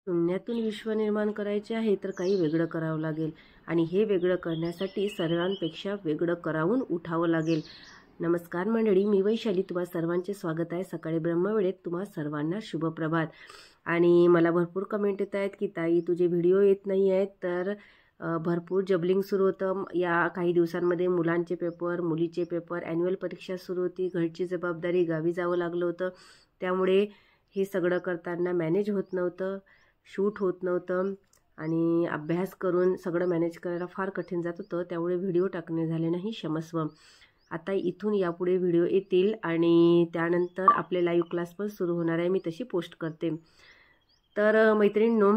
शून्यातून विश्व निर्माण करायचे आहे तर काही वेगळं करावं लागेल आणि हे वेगळं करण्यासाठी सर्वांपेक्षा वेगळं करावून उठावं लागेल। नमस्कार मंडळी, मी वैशाली, तुम्हा सर्वांचे स्वागत आहे सकाळी ब्रह्मवेळेत। तुम्हा सर्वांना शुभप्रभात। आणि मला भरपूर कमेंट येत आहेत की ताई तुझे व्हिडिओ येत नाही आहेत, तर भरपूर जबलिंग सुरू होतं या काही दिवसांमध्ये। मुलांचे पेपर, मुलीचे पेपर, ॲन्युअल परीक्षा सुरू होती, घरची जबाबदारी, गावी जावं लागलं होतं, त्यामुळे हे सगळं करताना मॅनेज होत नव्हतं, शूट होत नव्हतं आणि अभ्यास करून सगळं मॅनेज करायला फार कठीण जात होतं, त्यामुळे व्हिडिओ टाकणे झाले नाही, क्षमस्व। आता इथून यापुढे व्हिडिओ येतील आणि त्यानंतर आपले लाईव्ह क्लास पण सुरू होणार आहे, मी तशी पोस्ट करते। तर मैत्रिणींनो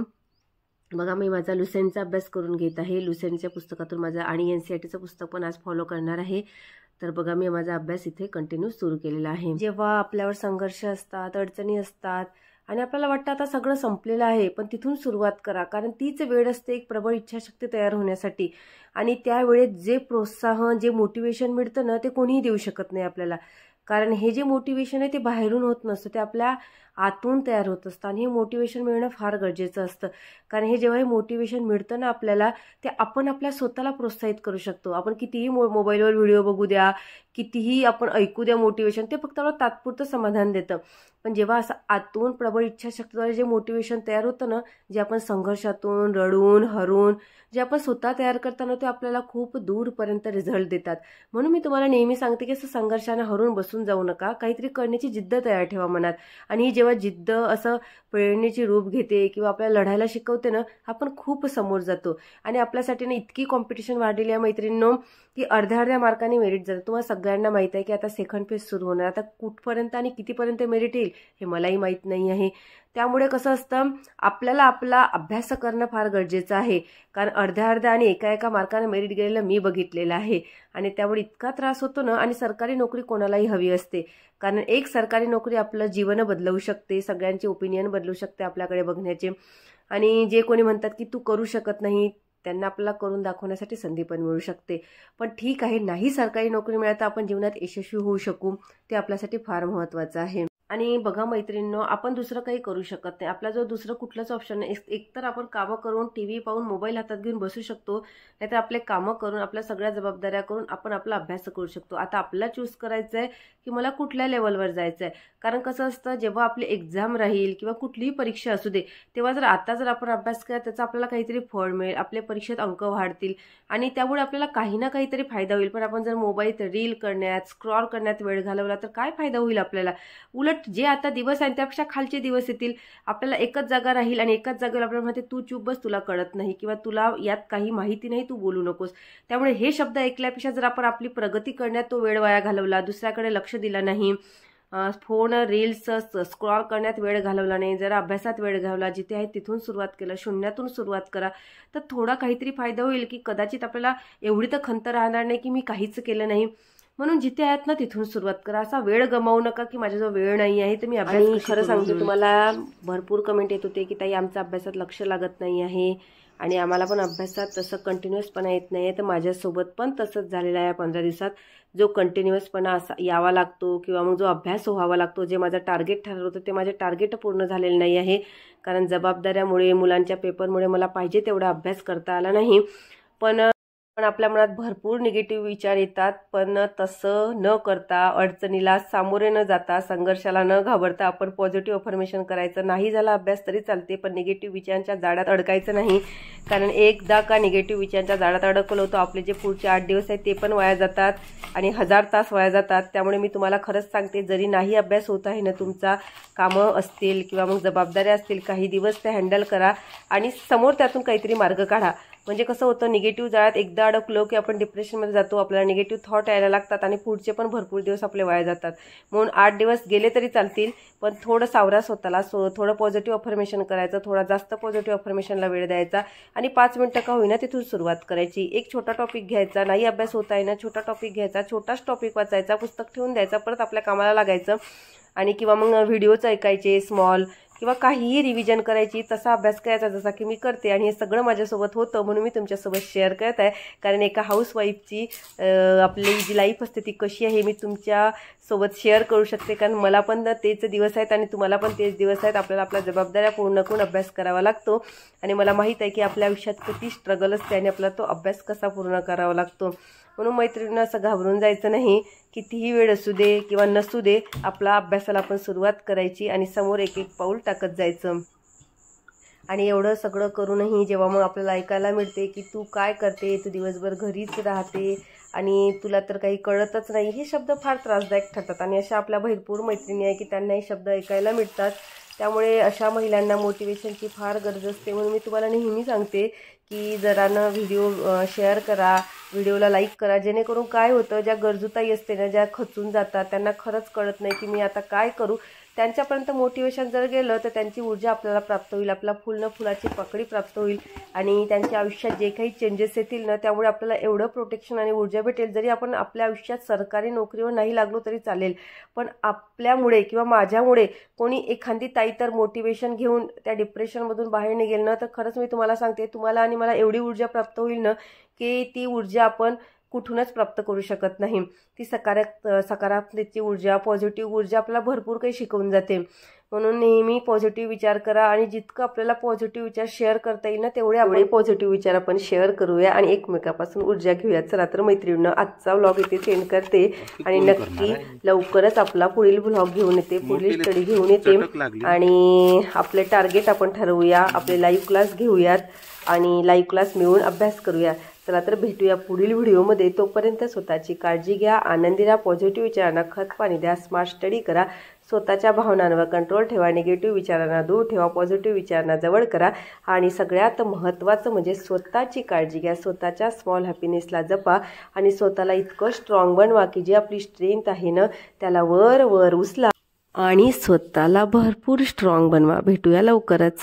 बघा, मी माझा लुसेंटचा अभ्यास करून घेत आहे। लुसेंटच्या पुस्तकातून माझा आणि NCERTचं पुस्तक पण आज फॉलो करणार आहे। तर बघा, मी माझा अभ्यास इथे कंटिन्यू सुरू केलेला आहे। जेव्हा आपल्यावर संघर्ष असतात, अडचणी असतात आणि आपल्याला वाटतं आता सगळं संपलेलं आहे, पण तिथून सुरुवात करा, कारण तीच वेळ असते एक प्रबळ इच्छाशक्ती तयार होण्यासाठी। आणि त्या वेळेत जे प्रोत्साहन, जे मोटिवेशन मिळतं ना, ते कोणीही देऊ शकत नाही आपल्याला, कारण हे जे मोटिवेशन आहे ते बाहेरून होत नसतं, ते आपल्या आतून तयार होत असतं आणि हे मोटिवेशन मिळणं फार गरजेचं असतं। कारण हे जेव्हा हे मोटिवेशन मिळतं ना आपल्याला, ते आपण आपल्या स्वतःला प्रोत्साहित करू शकतो। आपण कितीही मोबाईलवर व्हिडिओ बघू द्या, कितीही आपण ऐकू द्या मोटिवेशन, ते फक्त आपल्याला तात्पुरतं समाधान देतं, पण जेव्हा असं आतून प्रबळ इच्छाशक्तीद्वारे जे मोटिवेशन तयार होतं ना, जे आपण संघर्षातून, रडून, हरून जे आपण स्वतः तयार करताना, ते आपल्याला खूप दूरपर्यंत रिझल्ट देतात। म्हणून मी तुम्हाला नेहमी सांगते की असं संघर्षाने हरून बसून जाऊ नका, काहीतरी करण्याची जिद्द तयार ठेवा मनात। आणि ही जेव्हा जिद्द असं प्रेरणेची रूप घेते किंवा आपल्याला लढायला शिकवते ना, आपण खूप समोर जातो। आणि आपल्यासाठी ना इतकी कॉम्पिटिशन वाढलेली आहे मैत्रिणींनो, की अर्ध्या मार्काने मेरिट जातं। तुम्हाला सगळ्यांना माहिती आहे की आता सेकंड फेज सुरू होणार, आता कुठपर्यंत आणि कितीपर्यंत मेरिट येईल हे मलाही माहीत नाही आहे। त्यामुळे कसं असतं, आपल्याला आपला अभ्यास करणं फार गरजेचं आहे, कारण अर्ध्या आणि एका मार्काने मेरिट गेलेलं मी बघितलेलं आहे। आणि त्यामुळे इतका त्रास होतो ना, आणि सरकारी नोकरी कोणालाही हवी असते, कारण एक सरकारी नोकरी आपलं जीवन बदलवू शकते, सगळ्यांचे ओपिनियन बदलू शकते आपल्याकडे बघण्याचे। आणि जे कोणी म्हणतात की तू करू शकत नाही, त्यांना आपल्याला करून दाखवण्यासाठी संधी पण मिळू शकते। पण ठीक आहे, नाही सरकारी नोकरी मिळाली तर आपण जीवनात यशस्वी होऊ शकू, ते आपल्यासाठी फार महत्त्वाचं आहे। आणि बघा मैत्रिणींनो, आपण दुसरं काही करू शकत नाही, आपला जो दुसरं कुठलंच ऑप्शन नाही। एकतर आपण कामं करून, TV पाहून, मोबाईल हातात घेऊन बसू शकतो, नाहीतर आपले कामं करून, आपल्या सगळ्या जबाबदाऱ्या करून आपण आपला अभ्यास करू शकतो। आता आपल्याला चूज करायचं आहे की मला कुठल्या लेवलवर जायचं आहे, कारण कसं असतं, जेव्हा आपली एक्झाम राहील किंवा कुठलीही परीक्षा असू दे, तेव्हा आता जर आपण अभ्यास केला त्याचा आपल्याला काहीतरी फळ मिळेल, आपल्या परीक्षेत अंक वाढतील आणि त्यामुळे आपल्याला काही ना काहीतरी फायदा होईल। पण आपण जर मोबाईल रील करण्यात, स्क्रॉल करण्यात वेळ घालवला तर काय फायदा होईल आपल्याला? उलट जे आता दिवस आहेत त्यापेक्षा खालचे दिवस येतील, आपल्याला एकच जागा राहील आणि एकाच जागेवर आपल्याला म्हणते तू चूप बस, तुला कळत नाही किंवा तुला यात काही माहिती नाही, तू बोलू नकोस। त्यामुळे हे शब्द ऐकल्यापेक्षा जर आपण आपली प्रगती करण्यात तो वेळ वाया घालवला, दुसऱ्याकडे लक्ष दिला नाही, फोन, रील्स स्क्रॉल करण्यात वेळ घालवला नाही, जरा अभ्यासात वेळ घालवला, जिथे आहे तिथून सुरुवात केलं, शून्यातून सुरुवात करा, तर थोडा काहीतरी फायदा होईल की कदाचित आपल्याला एवढी तर खंत राहणार नाही की मी काहीच केलं नाही। म्हणून जिथे आहेत ना तिथून सुरुवात करा, असा वेळ गमावू नका की माझ्याजवळ वेळ नाही आहे तर मी अभ्यास। खरं सांगते तुम्हाला, भरपूर कमेंट येत होते की ताई आमचं अभ्यासात लक्ष लागत नाही आहे आणि आम्हाला पण अभ्यासात तसं कंटिन्युअसपणा येत नाही आहे। तर माझ्यासोबत पण तसंच झालेलं आहे। 15 दिवसात जो कंटिन्युअसपणा यावा लागतो किंवा मग जो अभ्यास व्हावा लागतो, जे माझं टार्गेट ठरवलं होतं ते माझे टार्गेट पूर्ण झालेलं नाही आहे, कारण जबाबदाऱ्यामुळे, मुलांच्या पेपरमुळे मला पाहिजे तेवढा अभ्यास करता आला नाही। पण आपल्या मनात भरपूर निगेटिव्ह विचार येतात, पण तसं न करता, अडचणीला सामोरे न जाता, संघर्षाला न घाबरता आपण पॉझिटिव्ह अफर्मेशन करायचं। नाही झाला अभ्यास तरी चालते, पण निगेटिव्ह विचारांच्या जाळ्यात अडकायचं नाही, कारण एकदा का निगेटिव्ह विचारांच्या जाळ्यात अडकलो होतो, आपले जे पुढचे 8 दिवस आहेत ते पण वाया जातात आणि 1000 तास वाया जातात। त्यामुळे मी तुम्हाला खरंच सांगते, जरी नाही अभ्यास होत आहे ना तुमचा, कामं असतील किंवा मग जबाबदाऱ्या असतील, काही दिवस ते हँडल करा आणि समोर त्यातून काहीतरी मार्ग काढा। म्हणजे कसं होतं, निगेटिव्ह जाळ्यात एकदा अडकलो की आपण डिप्रेशनमध्ये जातो, आपल्याला निगेटिव्ह थॉट यायला लागतात आणि पुढचे पण भरपूर दिवस आपले वाया जातात। म्हणून 8 दिवस गेले तरी चालतील, पण थोडं सावरा स्वतःला, थोडं पॉझिटिव्ह अफर्मेशन करायचं, थोडा जास्त पॉझिटिव्ह अफर्मेशनला वेळ द्यायचा आणि 5 मिनिटं का होईना तिथून सुरुवात करायची। एक छोटा टॉपिक घ्यायचा, नाही अभ्यास होत आहे ना, छोटा टॉपिक घ्यायचा, छोटाच टॉपिक वाचायचा, पुस्तक ठेवून द्यायचा, परत आपल्या कामाला लागायचं। आणि किंवा मग व्हिडिओज ऐकायचे स्मॉल, किंवा काहीही रिव्हिजन करायची, तसा अभ्यास करायचा जसा की मी करते. आणि हे सगळं माझ्यासोबत होतं म्हणून मी तुमच्यासोबत शेअर करत आहे. कारण एका हाऊसवाईफची आपली जी लाईफ असते ती कशी आहे मी तुमच्यासोबत शेअर करू शकते. कारण मला पण तेच दिवस आहेत आणि तुम्हाला पण तेच दिवस आहेत. आपल्याला आपल्या जबाबदाऱ्या पूर्ण करून अभ्यास करावा लागतो. आणि मला माहीत आहे की आपल्या आयुष्यात किती स्ट्रगल असते आणि आपला तो अभ्यास कसा पूर्ण करावा लागतो. म्हणून मैत्रिणींना असं घाबरून जायचं नाही. कितीही वेळ असू दे किंवा नसू दे, आपला अभ्यासाला आपण सुरुवात करायची आणि समोर एक एक पाऊल टाकत जायचं. आणि एवढं सगळं करूनही जेव्हा मग आपल्याला ऐकायला मिळते की तू काय करते, तू दिवसभर घरीच राहते आणि तुला तर काही कळतच नाही, हे शब्द फार त्रासदायक ठरतात. आणि अशा आपल्या भरपूर मैत्रिणी आहे की त्यांना हे शब्द ऐकायला मिळतात. त्यामुळे अशा महिलांना मोटिवेशनची फार गरज असते. म्हणून मी तुम्हाला नेहमी सांगते की जरानं व्हिडिओ शेअर करा, व्हिडिओला लाईक करा. जेणेकरून काय होतं, ज्या गरजूताई असते ना, ज्या खचून जातात, त्यांना खरंच कळत नाही की मी आता काय करू, त्यांच्यापर्यंत मोटिवेशन जर गेलं तर त्यांची ऊर्जा आपल्याला प्राप्त होईल, आपला फुलाची पाकळी प्राप्त होईल. आणि त्यांच्या आयुष्यात जे काही चेंजेस येतील ना, त्यामुळे आपल्याला एवढं प्रोटेक्शन आणि ऊर्जा भेटेल. जरी आपण आपल्या आयुष्यात सरकारी नोकरीवर नाही लागलो तरी चालेल, पण आपल्यामुळे किंवा माझ्यामुळे कोणी एखादी ताई तर मोटिवेशन घेऊन त्या डिप्रेशनमधून बाहेर निघेल ना, तर खरंच मी तुम्हाला सांगते, तुम्हाला आणि मला एवढी ऊर्जा प्राप्त होईल ना की ती ऊर्जा आपण कुठूनच प्राप्त करू शकत नाही. ती सकारात्मकतेची ऊर्जा, पॉझिटिव्ह ऊर्जा आपल्याला भरपूर काही शिकवून जाते. म्हणून नेहमी पॉझिटिव्ह विचार करा आणि जितकं आपल्याला पॉझिटिव्ह विचार शेअर करता येईल ना तेवढे पॉझिटिव्ह विचार आपण शेअर करूया आणि एकमेकापासून ऊर्जा घेऊया. चला तर मैत्रिणींनो, आजचा व्लॉग इथे सेंड करते आणि नक्की लवकरच आपला पुढील व्लॉग घेऊन येते, पुढील स्टडी घेऊन येते. आणि आपले टार्गेट आपण ठरवूया, आपले लाईव्ह क्लास घेऊयात आणि लाईव्ह क्लास मिळून अभ्यास करूया. चला तर भेटूया पुढील व्हिडिओमध्ये. तोपर्यंत स्वतःची काळजी घ्या, आनंदी राहा, पॉझिटिव्ह विचारांना खत पाणी द्या, स्मार्ट स्टडी करा, स्वतःच्या भावनांवर कंट्रोल ठेवा, निगेटिव्ह विचारांना दूर ठेवा, पॉझिटिव्ह विचारांना जवळ करा. आणि सगळ्यात महत्त्वाचं म्हणजे स्वतःची काळजी घ्या, स्वतःच्या स्मॉल हॅपीनेसला जपा आणि स्वतःला इतकं स्ट्रॉंग बनवा की जी आपली स्ट्रेंथ आहे ना त्याला वर वर उचला आणि स्वतःला भरपूर स्ट्रॉंग बनवा. भेटूया लवकरच.